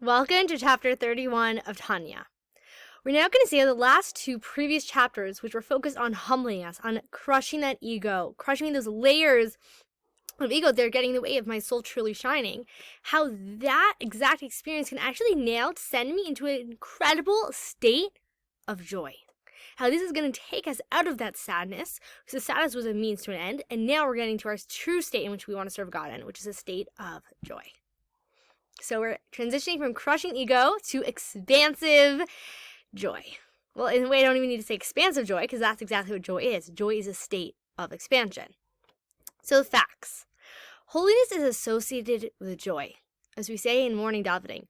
Welcome to chapter 31 of Tanya. We're now going to see how the last two previous chapters, which were focused on humbling us, on crushing that ego, crushing those layers of ego that are getting in the way of my soul truly shining, how that exact experience can actually now send me into an incredible state of joy. How this is going to take us out of that sadness, because the sadness was a means to an end, and now we're getting to our true state in which we want to serve God in, which is a state of joy. So we're transitioning from crushing ego to expansive joy. Well, in a way, I don't even need to say expansive joy, because that's exactly what joy is. Joy is a state of expansion. So facts. Holiness is associated with joy. As we say in morning davening,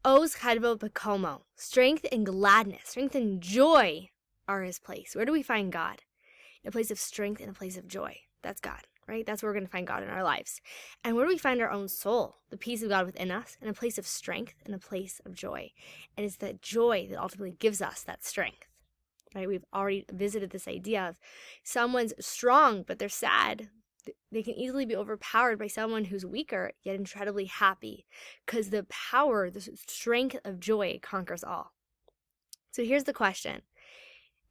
Oz chadvo bekomo, strength and gladness, strength and joy are his place. Where do we find God? In a place of strength and a place of joy. That's God, right? That's where we're going to find God in our lives. And where do we find our own soul? The peace of God within us, in a place of strength and a place of joy. And it's that joy that ultimately gives us that strength, right? We've already visited this idea of someone's strong, but they're sad. They can easily be overpowered by someone who's weaker, yet incredibly happy, because the power, the strength of joy conquers all. So here's the question.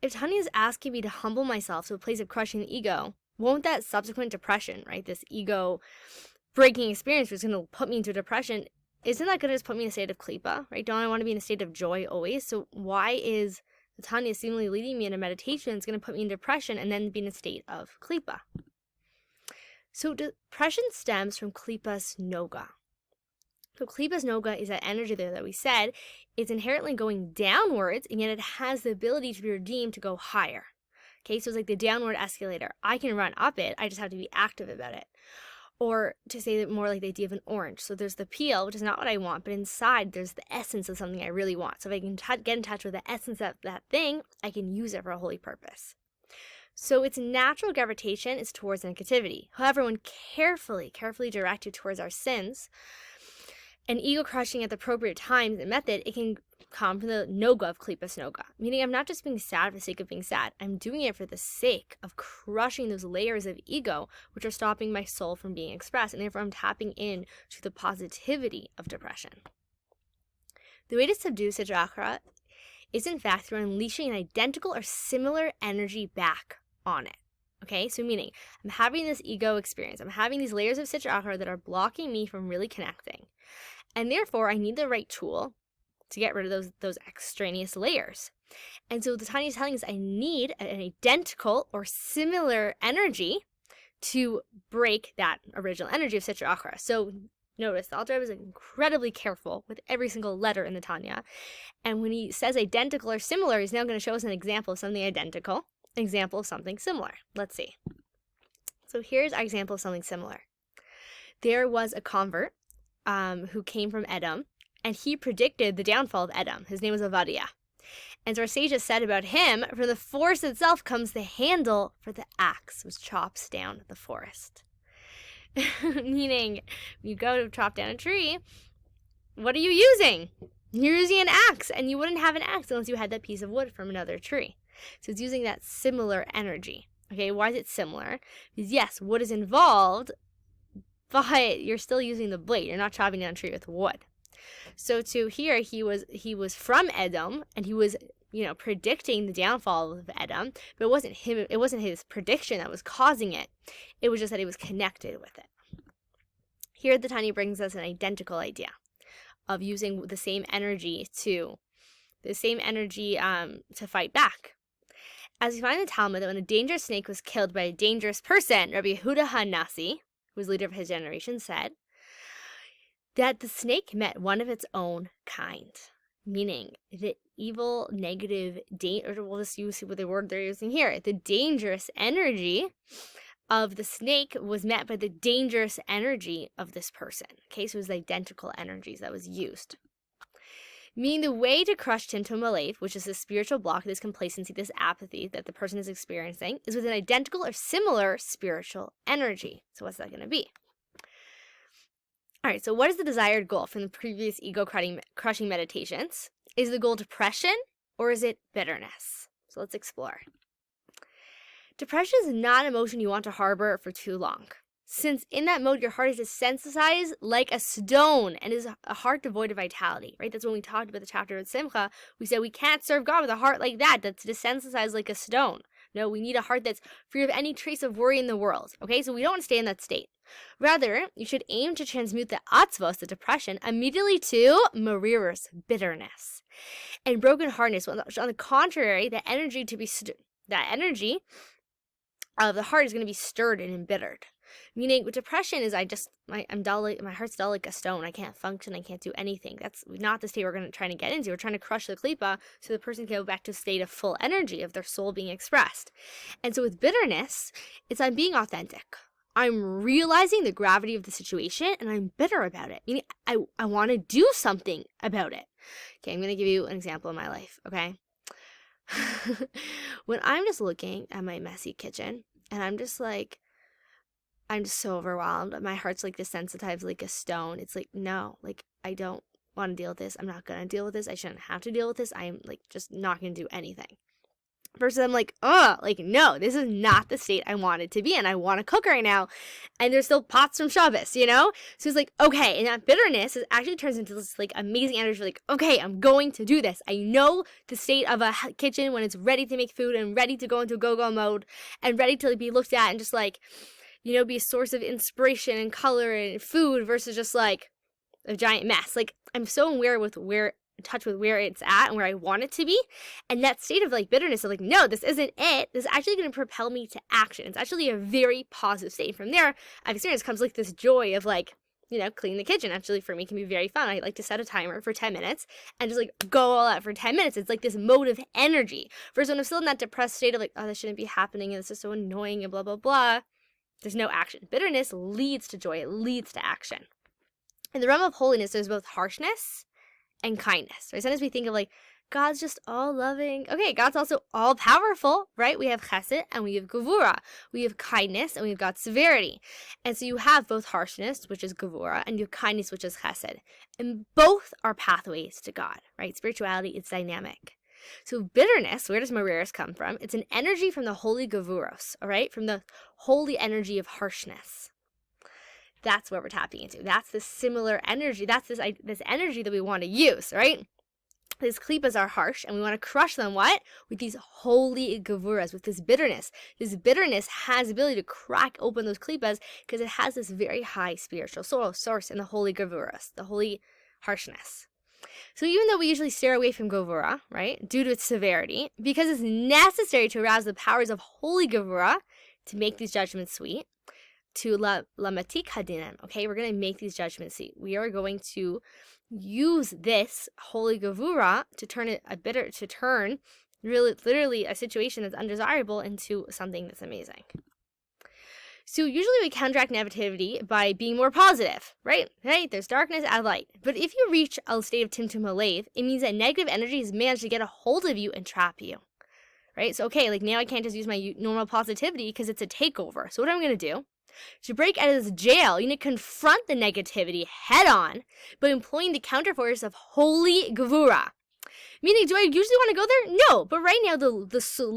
If Tanya is asking me to humble myself to a place of crushing the ego, won't that subsequent depression, right, this ego breaking experience which is going to put me into depression, isn't that going to just put me in a state of klipa, right? Don't I want to be in a state of joy always? So why is Tanya seemingly leading me in a meditation that's going to put me in depression and then be in a state of klipa? So depression stems from klipas noga. So klipas noga is that energy there that we said it's inherently going downwards, and yet it has the ability to be redeemed to go higher. Okay, so it's like the downward escalator. I can run up it, I just have to be active about it. Or to say that more like the idea of an orange. So there's the peel, which is not what I want, but inside there's the essence of something I really want. So if I can get in touch with the essence of that thing, I can use it for a holy purpose. So its natural gravitation is towards negativity. However, when carefully directed towards our sins, and ego crushing at the appropriate times and method, it can come from the noga of klipas noga. Meaning I'm not just being sad for the sake of being sad. I'm doing it for the sake of crushing those layers of ego which are stopping my soul from being expressed. And therefore I'm tapping in to the positivity of depression. The way to subdue Sitra is in fact through unleashing an identical or similar energy back on it. Okay, so meaning I'm having this ego experience. I'm having these layers of Sitra that are blocking me from really connecting. And therefore, I need the right tool to get rid of those extraneous layers. And so the Tanya is telling us I need an identical or similar energy to break that original energy of Sitra Achra. So notice the Alter Rebbe is incredibly careful with every single letter in the Tanya. And when he says identical or similar, he's now going to show us an example of something identical, an example of something similar. Let's see. So here's our example of something similar. There was a convert who came from Edom, and he predicted the downfall of Edom. His name was Avadia. And so our sages said about him, from the forest itself comes the handle for the axe, which chops down the forest. Meaning, you go to chop down a tree, what are you using? You're using an axe, and you wouldn't have an axe unless you had that piece of wood from another tree. So it's using that similar energy. Okay, why is it similar? Because yes, wood is involved, but you're still using the blade. You're not chopping down a tree with wood. So to here, he was from Edom, and he was, predicting the downfall of Edom, but it wasn't him. It wasn't his prediction that was causing it. It was just that he was connected with it. Here, the Tanya brings us an identical idea of using the same energy to fight back. As we find in the Talmud, that when a dangerous snake was killed by a dangerous person, Rabbi Yehuda HaNasi, who was leader of his generation, said that the snake met one of its own kind, meaning the evil, negative, or we'll just use the word they're using here, the dangerous energy of the snake was met by the dangerous energy of this person. Okay, so it was identical energies that was used. Meaning the way to crush Timtum Alev, which is this spiritual block, this complacency, this apathy that the person is experiencing, is with an identical or similar spiritual energy. So what's that going to be? All right, so what is the desired goal from the previous ego-crushing meditations? Is the goal depression or is it bitterness? So let's explore. Depression is not an emotion you want to harbor for too long. since in that mode, your heart is desensitized like a stone and is a heart devoid of vitality, right? That's when we talked about the chapter of Simcha. We said we can't serve God with a heart like that's desensitized like a stone. No, we need a heart that's free of any trace of worry in the world, okay? So we don't want to stay in that state. Rather, you should aim to transmute the atzvos, the depression, immediately to mariros, bitterness, and brokenheartedness. On the contrary, that energy of the heart is going to be stirred and embittered. Meaning, with depression is I'm dull, my heart's dull like a stone. I can't function. I can't do anything. That's not the state we're trying to get into. We're trying to crush the klipa so the person can go back to a state of full energy of their soul being expressed. And so with bitterness, I'm being authentic. I'm realizing the gravity of the situation and I'm bitter about it. Meaning, I want to do something about it. Okay, I'm going to give you an example in my life, okay? When I'm just looking at my messy kitchen and I'm just so overwhelmed. My heart's like desensitized like a stone. It's like, no, like I don't want to deal with this. I'm not going to deal with this. I shouldn't have to deal with this. I'm like just not going to do anything. Versus I'm like, no, this is not the state I wanted to be in. I want to cook right now. And there's still pots from Shabbos, you know? So it's like, okay. And that bitterness actually turns into this like amazing energy. Like, okay, I'm going to do this. I know the state of a kitchen when it's ready to make food and ready to go into go-go mode and ready to be looked at and just like, you know, be a source of inspiration and color and food versus just like a giant mess. Like I'm so aware in touch with where it's at and where I want it to be. And that state of like bitterness of like, no, this isn't it. This is actually going to propel me to action. It's actually a very positive state. From there, I've experienced comes like this joy of like, you know, cleaning the kitchen. Actually, for me, can be very fun. I like to set a timer for 10 minutes and just like go all out for 10 minutes. It's like this mode of energy. Versus when I'm still in that depressed state of like, oh, this shouldn't be happening and this is so annoying and blah, blah, blah. There's no action. Bitterness leads to joy. It leads to action. In the realm of holiness, there's both harshness and kindness. Right? Sometimes we think of like, God's just all loving. Okay, God's also all powerful, right? We have chesed and we have gevura. We have kindness and we've got severity. And so you have both harshness, which is gevura, and you have kindness, which is chesed. And both are pathways to God, right? Spirituality is dynamic. So bitterness, where does mariros come from? It's an energy from the holy gevuros, all right? From the holy energy of harshness. That's what we're tapping into. That's the similar energy. That's this energy that we want to use, right? These klipas are harsh, and we want to crush them, what? With these holy gevuras, with this bitterness. This bitterness has the ability to crack open those klipas because it has this very high spiritual source in the holy gevuras, the holy harshness. So even though we usually steer away from gevura, right, due to its severity, because it's necessary to arouse the powers of holy gevura to make these judgments sweet, to lamatik hadinam, okay, we're going to make these judgments sweet. We are going to use this holy gevura to turn really literally a situation that's undesirable into something that's amazing. So usually we counteract negativity by being more positive, right? Right? There's darkness, add light. But if you reach a state of timtum halev, it means that negative energy has managed to get a hold of you and trap you, right? So, okay, like now I can't just use my normal positivity because it's a takeover. So what I'm going to do, to break out of this jail, you need to confront the negativity head on by employing the counterforce of holy gevura. Meaning, do I usually want to go there? No, but right now the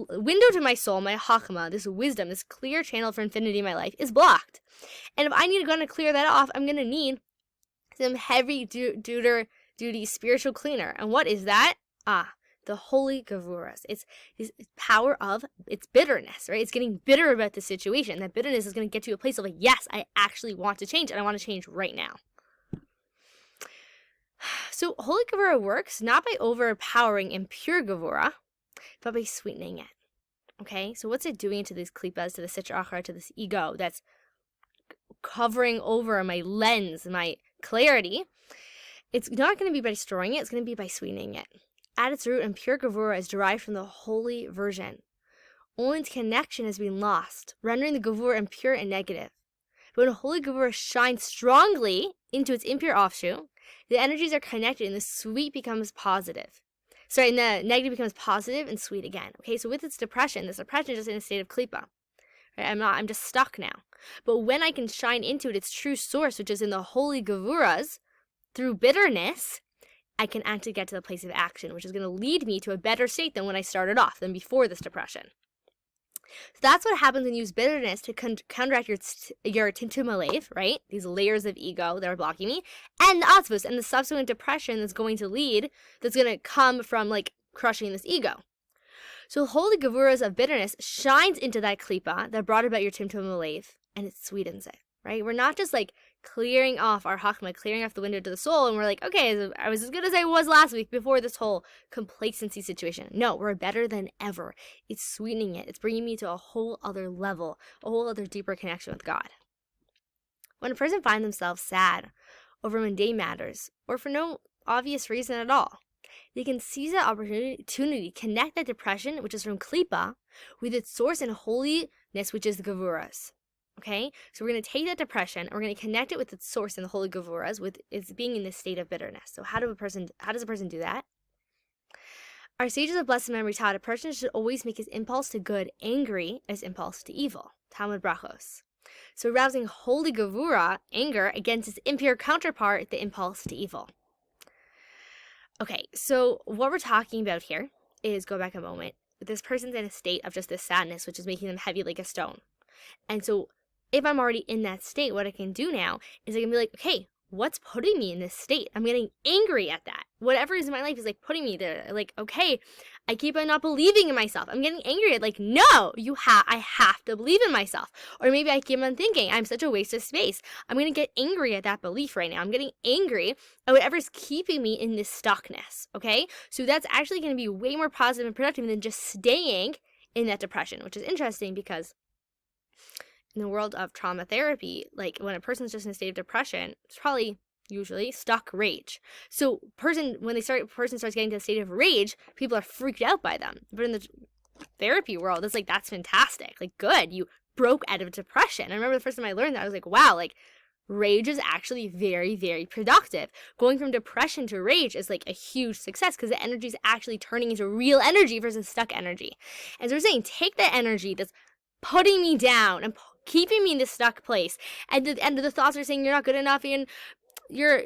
window to my soul, my chachma, this wisdom, this clear channel for infinity in my life is blocked. And if I need to go and clear that off, I'm going to need some heavy duty spiritual cleaner. And what is that? The holy gevuras. It's power of, it's bitterness, right? It's getting bitter about the situation. That bitterness is going to get to a place of like, yes, I actually want to change and I want to change right now. So holy gevura works not by overpowering impure gevura, but by sweetening it. Okay, so what's it doing to these klipas, to the sitra achra, to this ego that's covering over my lens, my clarity? It's not going to be by destroying it, it's going to be by sweetening it. At its root, impure gevura is derived from the holy virgin. Only its connection has been lost, rendering the gevura impure and negative. But when holy gevura shines strongly into its impure offshoot, the energies are connected and the sweet becomes positive. Sorry, and the negative becomes positive and sweet again. Okay, so with its depression, this depression is just in a state of klipa. Right? I'm just stuck now. But when I can shine into it, its true source, which is in the holy gevuras, through bitterness, I can actually get to the place of action, which is going to lead me to a better state than when I started off, than before this depression. So that's what happens when you use bitterness to counteract your Timtum Alev, right? These layers of ego that are blocking me, and the Atzvus, and the subsequent depression that's going to come from like crushing this ego. So holy Gavuras of bitterness shines into that klipa that brought about your Timtum Alev, and it sweetens it, right? We're not just like clearing off our Hakma, clearing off the window to the soul, and we're like, okay, I was as good as I was last week before this whole complacency situation. No, we're better than ever. It's sweetening it. It's bringing me to a whole other level, a whole other deeper connection with God. When a person finds themselves sad over mundane matters, or for no obvious reason at all, they can seize that opportunity, connect that depression, which is from Klipa, with its source and holiness, which is the Gavuras. Okay, so we're going to take that depression and we're going to connect it with its source in the holy Gavuras, with its being in this state of bitterness. So how does a person do that? Our sages of blessed memory taught a person should always make his impulse to good angry as impulse to evil. Talmud Brachos. So arousing holy Gavura, anger, against its impure counterpart, the impulse to evil. Okay, so what we're talking about here is, go back a moment, this person's in a state of just this sadness, which is making them heavy like a stone. And so if I'm already in that state, what I can do now is I can be like, okay, what's putting me in this state? I'm getting angry at that. Whatever is in my life is like putting me there. Like, okay, I keep on not believing in myself. I'm getting angry at like, no, I have to believe in myself. Or maybe I keep on thinking I'm such a waste of space. I'm going to get angry at that belief right now. I'm getting angry at whatever's keeping me in this stuckness. Okay. So that's actually going to be way more positive and productive than just staying in that depression, which is interesting because in the world of trauma therapy, like when a person's just in a state of depression, it's probably usually stuck rage. So when a person starts getting to a state of rage, people are freaked out by them. But in the therapy world, it's like, that's fantastic. Like, good, you broke out of depression. I remember the first time I learned that, I was like, wow, like rage is actually very, very productive. Going from depression to rage is like a huge success because the energy is actually turning into real energy versus stuck energy. And so we're saying, take that energy that's putting me down and keeping me in this stuck place, and the thoughts are saying you're not good enough and you're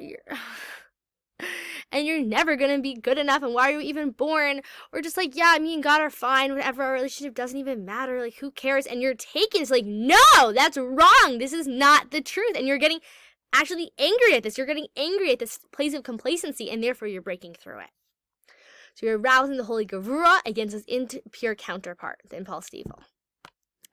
never gonna be good enough, and why are you even born? Or just like, yeah, me and God are fine, whatever, our relationship doesn't even matter, like who cares? And you're taken, it's like, no, that's wrong, this is not the truth, and you're getting actually angry at this. You're getting angry at this place of complacency, and therefore you're breaking through it. So you're arousing the holy Gavura against its impure counterpart, the impulse to evil.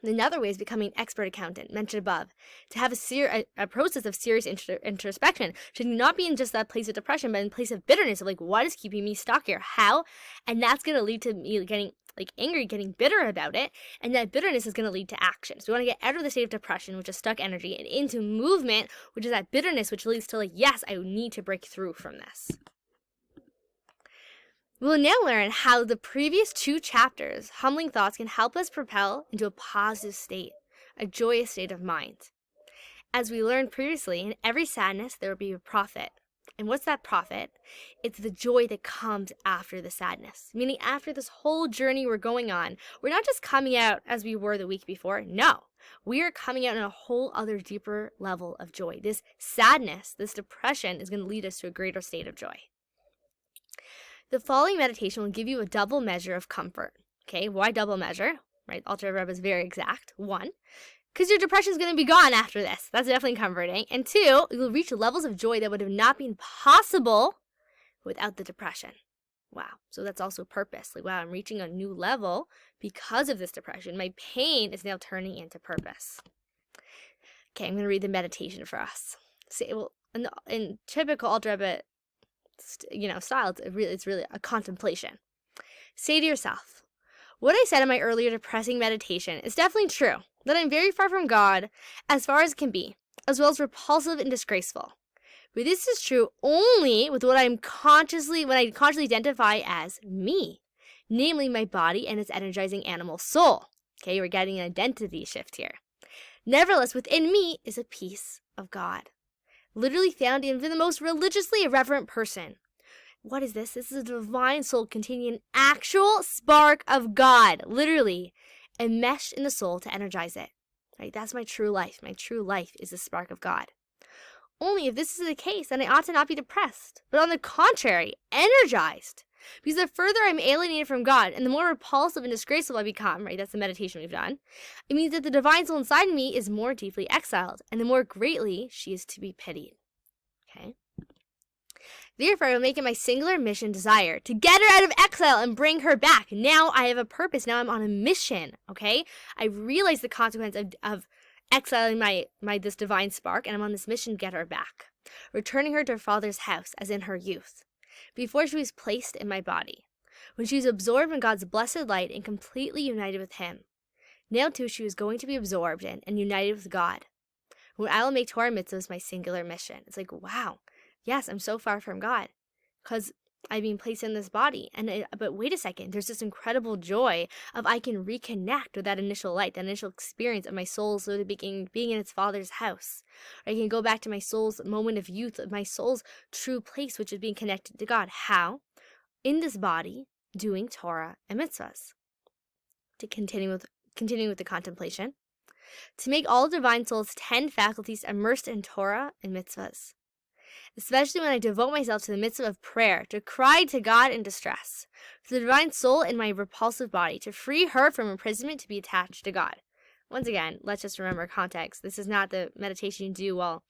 Another way is becoming an expert accountant, mentioned above. To have a process of serious introspection should not be in just that place of depression, but in place of bitterness of like, what is keeping me stuck here? How? And that's going to lead to me getting like angry, getting bitter about it, and that bitterness is going to lead to action. So we want to get out of the state of depression, which is stuck energy, and into movement, which is that bitterness, which leads to like, yes, I need to break through from this. We'll now learn how the previous 2 chapters, humbling thoughts, can help us propel into a positive state, a joyous state of mind. As we learned previously, in every sadness there will be a profit. And what's that profit? It's the joy that comes after the sadness. Meaning after this whole journey we're going on, we're not just coming out as we were the week before. No, we are coming out in a whole other deeper level of joy. This sadness, this depression is going to lead us to a greater state of joy. The following meditation will give you a double measure of comfort. Okay, why double measure? Right, Alter Rebbe is very exact. 1, because your depression is going to be gone after this. That's definitely comforting. And 2, you'll reach levels of joy that would have not been possible without the depression. Wow, so that's also purpose. Like, wow, I'm reaching a new level because of this depression. My pain is now turning into purpose. Okay, I'm going to read the meditation for us. See, well, in typical Alter Rebbe style, it's really a contemplation. Say to yourself, what I said in my earlier depressing meditation is definitely true, that I'm very far from God, as far as can be, as well as repulsive and disgraceful. But this is true only with what I consciously identify as me, namely my body and its energizing animal soul. Okay, we're getting an identity shift here. Nevertheless, within me is a peace of God, literally found in the most religiously irreverent person. What is this? This is a divine soul containing an actual spark of God, literally, enmeshed in the soul to energize it. Right? That's my true life. My true life is the spark of God. Only if this is the case, then I ought to not be depressed, but on the contrary, energized. Because the further I'm alienated from God and the more repulsive and disgraceful I become, right, that's the meditation we've done, it means that the divine soul inside me is more deeply exiled, and the more greatly she is to be pitied. Okay? Therefore, I will make it my singular mission desire to get her out of exile and bring her back. Now I have a purpose. Now I'm on a mission. Okay? I realize the consequence of exiling my this divine spark, and I'm on this mission to get her back, returning her to her father's house as in her youth, before she was placed in my body, when she was absorbed in God's blessed light and completely united with him. Now too she was going to be absorbed in and united with God, when I will make Torah mitzvahs my singular mission. It's like, wow, yes, I'm so far from God because I've been placed in this body. But wait a second, there's this incredible joy of I can reconnect with that initial light, that initial experience of my soul so being in its father's house. Or I can go back to my soul's moment of youth, of my soul's true place, which is being connected to God. How? In this body, doing Torah and mitzvahs. To continue with the contemplation. To make all divine souls 10 faculties immersed in Torah and mitzvahs. Especially when I devote myself to the mitzvah of prayer, to cry to God in distress, for the divine soul in my repulsive body, to free her from imprisonment to be attached to God. Once again, let's just remember context. This is not the meditation you do while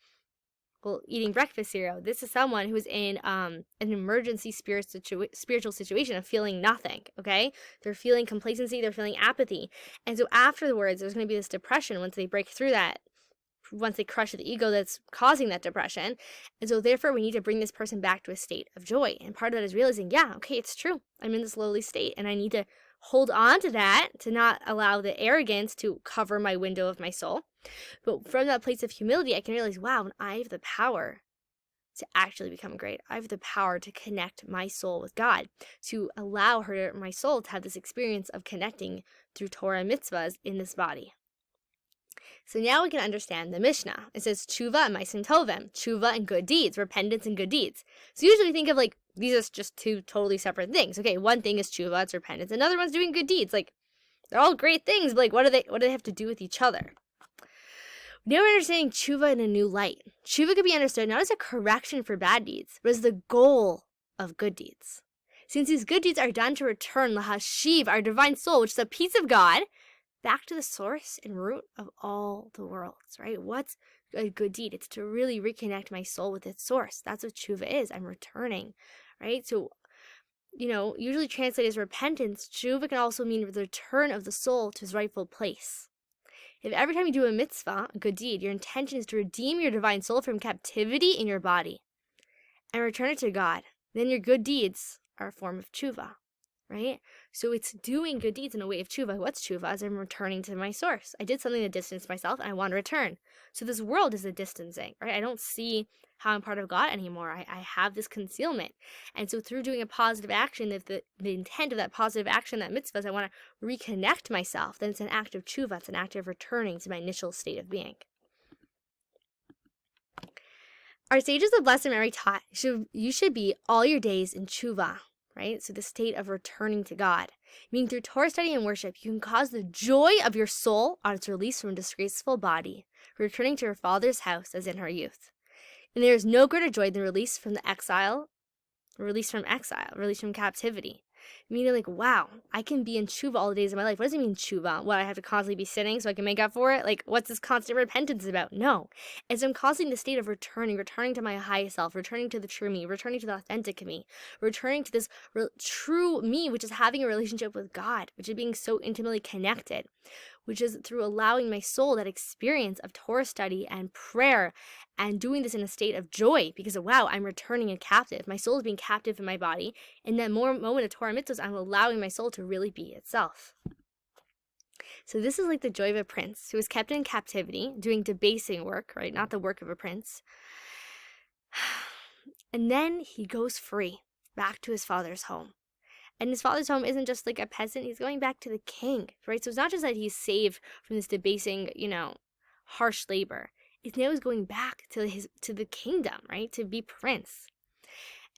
eating breakfast cereal. This is someone who's in an emergency spiritual situation of feeling nothing, okay? They're feeling complacency, they're feeling apathy. And so afterwards, there's going to be this depression once they break through that, once they crush the ego that's causing that depression. And so therefore, we need to bring this person back to a state of joy. And part of that is realizing, yeah, okay, it's true. I'm in this lowly state, and I need to hold on to that to not allow the arrogance to cover my window of my soul. But from that place of humility, I can realize, wow, I have the power to actually become great. I have the power to connect my soul with God, to allow my soul to have this experience of connecting through Torah and mitzvahs in this body. So now we can understand the Mishnah. It says tshuva and ma'asim tovim, tshuva and good deeds, repentance and good deeds. So usually we think of like these are just two totally separate things. Okay, one thing is tshuva, it's repentance. Another one's doing good deeds. Like they're all great things, but like what do they have to do with each other? Now we're understanding tshuva in a new light. Tshuva could be understood not as a correction for bad deeds, but as the goal of good deeds. Since these good deeds are done to return lahashiv, our divine soul, which is a piece of God, back to the source and root of all the worlds, right? What's a good deed? It's to really reconnect my soul with its source. That's what tshuva is. I'm returning, right? So, usually translated as repentance, tshuva can also mean the return of the soul to its rightful place. If every time you do a mitzvah, a good deed, your intention is to redeem your divine soul from captivity in your body and return it to God, then your good deeds are a form of tshuva. Right? So it's doing good deeds in a way of tshuva. What's tshuva? As I'm returning to my source. I did something that distanced myself and I want to return. So this world is a distancing, right? I don't see how I'm part of God anymore. I have this concealment. And so through doing a positive action, if the intent of that positive action, that mitzvah, is I want to reconnect myself, then it's an act of tshuva. It's an act of returning to my initial state of being. Our sages of Blessed Mary taught, you should be all your days in tshuva. Right? So the state of returning to God. Meaning through Torah study and worship, you can cause the joy of your soul on its release from a disgraceful body, returning to her father's house as in her youth. And there is no greater joy than release from release from captivity. Meaning like, wow, I can be in tshuva all the days of my life. What does it mean tshuva? What, I have to constantly be sinning so I can make up for it? Like, what's this constant repentance about? No. It's I'm causing the state of returning to my highest self, returning to the true me, returning to the authentic me, returning to this true me, which is having a relationship with God, which is being so intimately connected, which is through allowing my soul that experience of Torah study and prayer and doing this in a state of joy because of, wow, I'm returning a captive. My soul is being captive in my body. In that moment of Torah mitzvahs, I'm allowing my soul to really be itself. So this is like the joy of a prince who is kept in captivity, doing debasing work, right? Not the work of a prince. And then he goes free back to his father's home. And his father's home isn't just like a peasant. He's going back to the king, right? So it's not just that he's saved from this debasing, harsh labor. It's now he's going back to the kingdom, right? To be prince.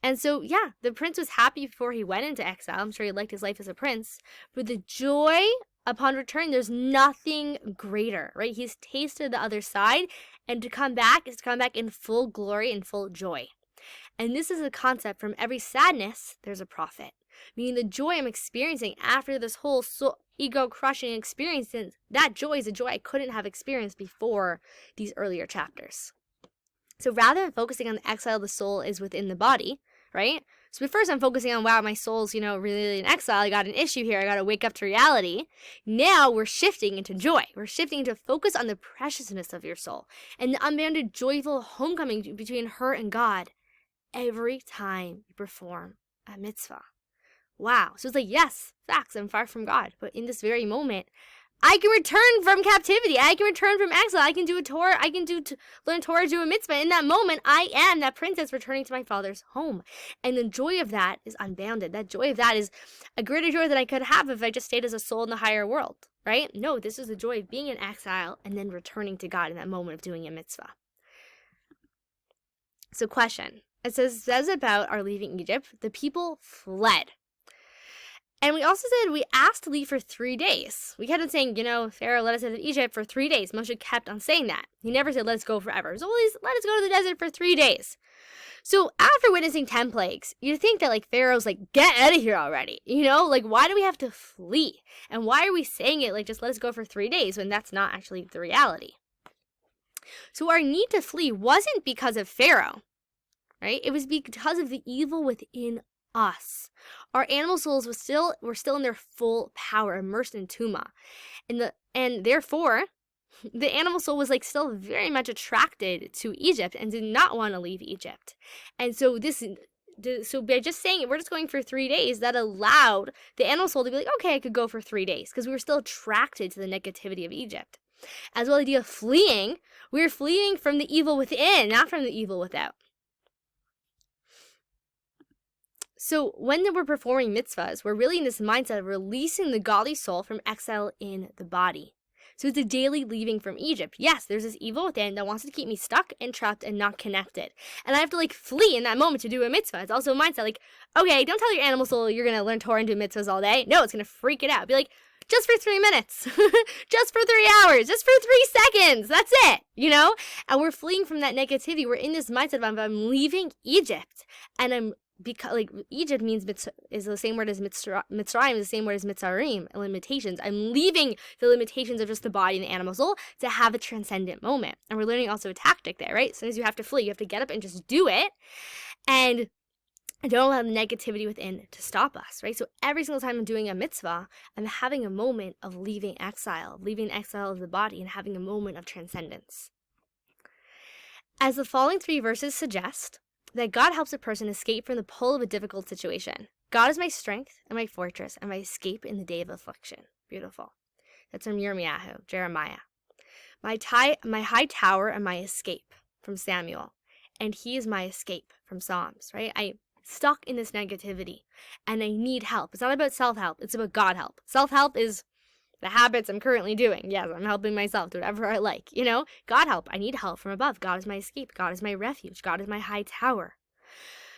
And so, yeah, the prince was happy before he went into exile. I'm sure he liked his life as a prince. But the joy upon return, there's nothing greater, right? He's tasted the other side. And to come back is to come back in full glory and full joy. And this is a concept: from every sadness, there's a profit. meaning the joy I'm experiencing after this whole ego-crushing experience, that joy is a joy I couldn't have experienced before these earlier chapters. So rather than focusing on the exile of the soul is within the body, right? So at first I'm focusing on, wow, my soul's, really in exile. I got an issue here. I got to wake up to reality. Now we're shifting into joy. We're shifting to focus on the preciousness of your soul and the unbounded joyful homecoming between her and God every time you perform a mitzvah. Wow. So it's like, yes, facts, I'm far from God. But in this very moment, I can return from captivity. I can return from exile. I can do a Torah. I can learn Torah, do a mitzvah. In that moment, I am that princess returning to my father's home. And the joy of that is unbounded. That joy of that is a greater joy than I could have if I just stayed as a soul in the higher world, right? No, this is the joy of being in exile and then returning to God in that moment of doing a mitzvah. So question. It says about our leaving Egypt, the people fled. And we also said we asked to leave for 3 days. We kept on saying, Pharaoh let us out of Egypt for 3 days. Moshe kept on saying that. He never said, let's go forever. So always, let us go to the desert for 3 days. So after witnessing 10 plagues, you'd think that Pharaoh's get out of here already. Why do we have to flee? And why are we saying it just let us go for 3 days when that's not actually the reality? So our need to flee wasn't because of Pharaoh, right? It was because of the evil within us. Our animal souls were still in their full power, immersed in Tuma. And therefore, the animal soul was still very much attracted to Egypt and did not want to leave Egypt. And so by just saying it, we're just going for 3 days, that allowed the animal soul to be okay, I could go for 3 days, because we were still attracted to the negativity of Egypt. As well, the idea of fleeing, we were fleeing from the evil within, not from the evil without. So when we're performing mitzvahs, we're really in this mindset of releasing the godly soul from exile in the body. So it's a daily leaving from Egypt. Yes, there's this evil within that wants to keep me stuck and trapped and not connected. And I have to flee in that moment to do a mitzvah. It's also a mindset okay, don't tell your animal soul you're going to learn Torah and do mitzvahs all day. No, it's going to freak it out. Be just for 3 minutes, just for 3 hours, just for 3 seconds. That's it, And we're fleeing from that negativity. We're in this mindset of I'm leaving Egypt and because Egypt is the same word as Mitzrayim, is the same word as Mitzarim, limitations. I'm leaving the limitations of just the body and the animal soul to have a transcendent moment. And we're learning also a tactic there, right? As soon as you have to flee, you have to get up and just do it. And don't allow the negativity within to stop us, right? So every single time I'm doing a mitzvah, I'm having a moment of leaving exile of the body and having a moment of transcendence. As the following 3 verses suggest, that God helps a person escape from the pull of a difficult situation. God is my strength and my fortress and my escape in the day of affliction. Beautiful. That's from Jeremiah. My high tower and my escape from Samuel. And he is my escape from Psalms, right? I'm stuck in this negativity and I need help. It's not about self-help. It's about God help. Self-help is the habits I'm currently doing. Yes, I'm helping myself, do whatever I like. God help. I need help from above. God is my escape. God is my refuge. God is my high tower.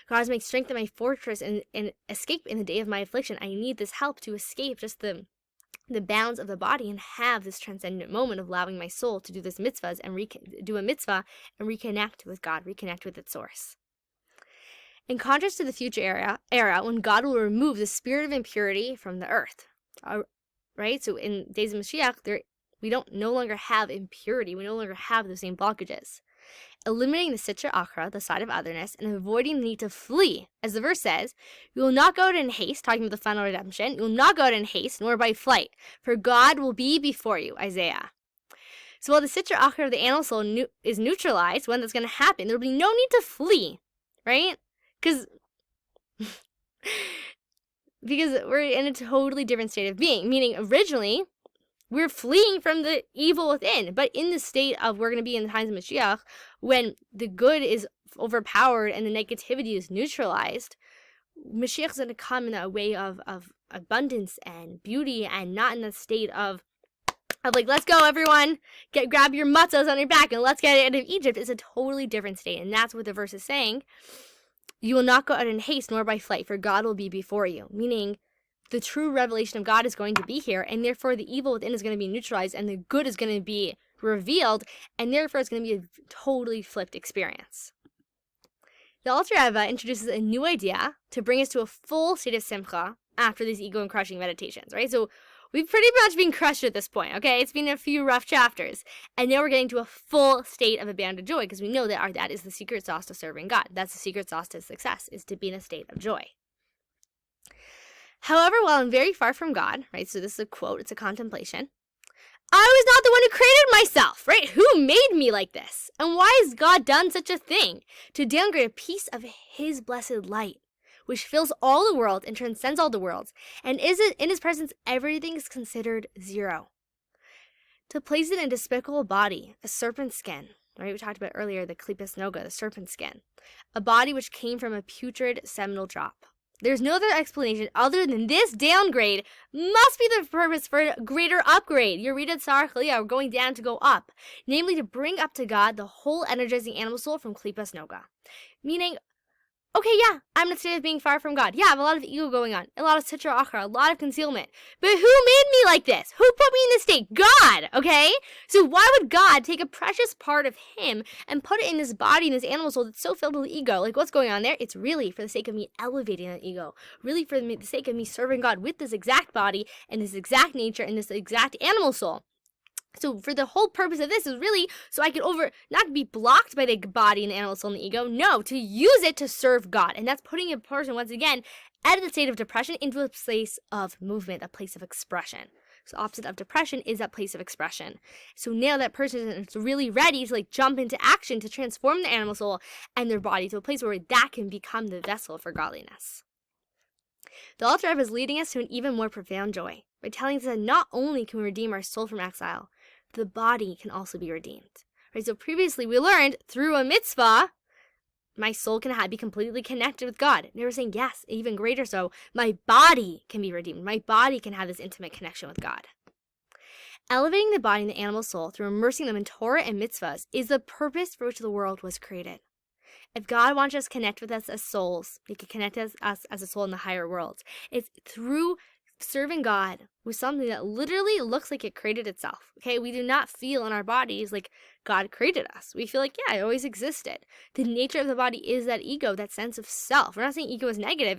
God is my strength and my fortress and escape in the day of my affliction. I need this help to escape just the bounds of the body and have this transcendent moment of allowing my soul to do this mitzvahs and do a mitzvah and reconnect with God, reconnect with its source. In contrast to the future era when God will remove the spirit of impurity from the earth. Right? So in days of Mashiach, we no longer have impurity. We no longer have the same blockages. Eliminating the sitra achra, the side of otherness, and avoiding the need to flee. As the verse says, you will not go out in haste, talking about the final redemption. You will not go out in haste, nor by flight, for God will be before you, Isaiah. So while the sitra achra of the animal soul is neutralized, when that's going to happen, there will be no need to flee, right? Because we're in a totally different state of being. Meaning, originally, we're fleeing from the evil within. But in the state of we're going to be in the times of Mashiach, when the good is overpowered and the negativity is neutralized, Mashiach is going to come in a way of abundance and beauty and not in the state of let's go, everyone. Grab your matzahs on your back and let's get out of Egypt. It's a totally different state. And that's what the verse is saying. You will not go out in haste nor by flight, for God will be before you. Meaning, the true revelation of God is going to be here, and therefore the evil within is going to be neutralized, and the good is going to be revealed, and therefore it's going to be a totally flipped experience. The Alter Rebbe introduces a new idea to bring us to a full state of simcha after these ego and crushing meditations, right? So we've pretty much been crushed at this point, okay? It's been a few rough chapters. And now we're getting to a full state of abandoned joy because we know that that is the secret sauce to serving God. That's the secret sauce to success, is to be in a state of joy. However, while I'm very far from God, right? So this is a quote, it's a contemplation. I was not the one who created myself, right? Who made me like this? And why has God done such a thing? To downgrade a piece of his blessed light, which fills all the world and transcends all the worlds, and is it in his presence everything is considered zero. To place it in a despicable body, a serpent skin, right? We talked about earlier the Klipas Noga, the serpent skin, a body which came from a putrid seminal drop. There's no other explanation other than this downgrade must be the purpose for a greater upgrade. Yerida Tzarech Aliyah, going down to go up. Namely, to bring up to God the whole energizing animal soul from Klipas Noga. Meaning, okay, yeah, I'm in a state of being far from God. Yeah, I have a lot of ego going on, a lot of sitra achra, a lot of concealment. But who made me like this? Who put me in this state? God, okay? So why would God take a precious part of him and put it in this body, in this animal soul that's so filled with ego? Like, what's going on there? It's really for the sake of me elevating that ego. Really for the sake of me serving God with this exact body and this exact nature and this exact animal soul. So for the whole purpose of this is really so I could not be blocked by the body and the animal soul and the ego. No, to use it to serve God. And that's putting a person, once again, out of the state of depression into a place of movement, a place of expression. So the opposite of depression is that place of expression. So now that person is really ready to jump into action to transform the animal soul and their body to a place where that can become the vessel for godliness. The Alter Rebbe is leading us to an even more profound joy by telling us that not only can we redeem our soul from exile, the body can also be redeemed. Right? So previously we learned through a mitzvah, my soul can be completely connected with God. And they were saying, yes, even greater so, my body can be redeemed. My body can have this intimate connection with God. Elevating the body and the animal soul through immersing them in Torah and mitzvahs is the purpose for which the world was created. If God wants us to connect with us as souls, he can connect us as a soul in the higher worlds. It's through serving God with something that literally looks like it created itself. Okay, we do not feel in our bodies like God created us. We feel like, yeah, it always existed. The nature of the body is that ego, that sense of self. We're not saying ego is negative.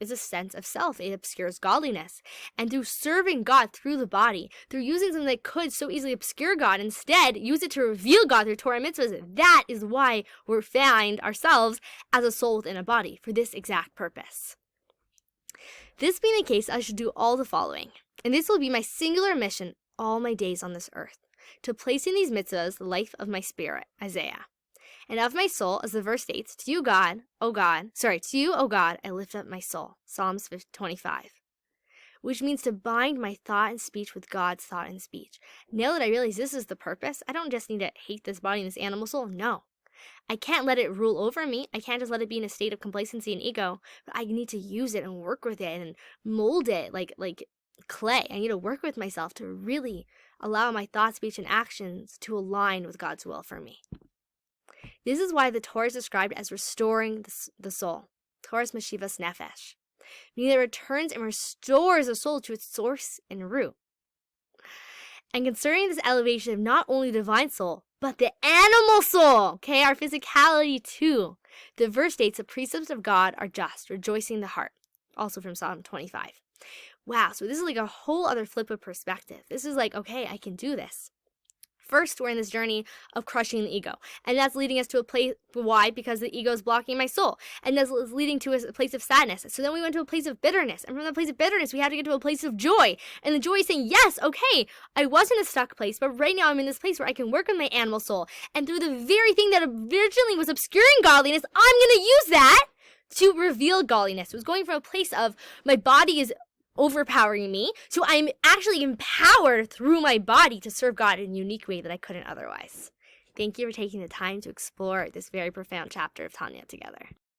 It's a sense of self. It obscures godliness. And through serving God through the body, through using something that could so easily obscure God, instead use it to reveal God through Torah and mitzvahs, that is why we find ourselves as a soul within a body for this exact purpose. This being the case, I should do all the following, and this will be my singular mission all my days on this earth, to place in these mitzvahs the life of my spirit, Isaiah, and of my soul, as the verse states, to you, O God, I lift up my soul, Psalms 25, which means to bind my thought and speech with God's thought and speech. Now that I realize this is the purpose, I don't just need to hate this body and this animal soul, no. I can't let it rule over me. I can't just let it be in a state of complacency and ego. But I need to use it and work with it and mold it like clay. I need to work with myself to really allow my thoughts, speech, and actions to align with God's will for me. This is why the Torah is described as restoring the soul. Torah is Meshivas Nefesh, meaning it returns and restores the soul to its source and root. And concerning this elevation of not only the divine soul, but the animal soul, okay, our physicality too. The verse states the precepts of God are just, rejoicing the heart. Also from Psalm 25. Wow, so this is like a whole other flip of perspective. This is like, okay, I can do this. First, we're in this journey of crushing the ego. And that's leading us to a place, why? Because the ego is blocking my soul. And that's leading to a place of sadness. So then we went to a place of bitterness. And from that place of bitterness, we had to get to a place of joy. And the joy is saying, yes, okay, I was in a stuck place, but right now I'm in this place where I can work on my animal soul. And through the very thing that originally was obscuring godliness, I'm going to use that to reveal godliness. It was going from a place of my body is overpowering me, so I'm actually empowered through my body to serve God in a unique way that I couldn't otherwise. Thank you for taking the time to explore this very profound chapter of Tanya together.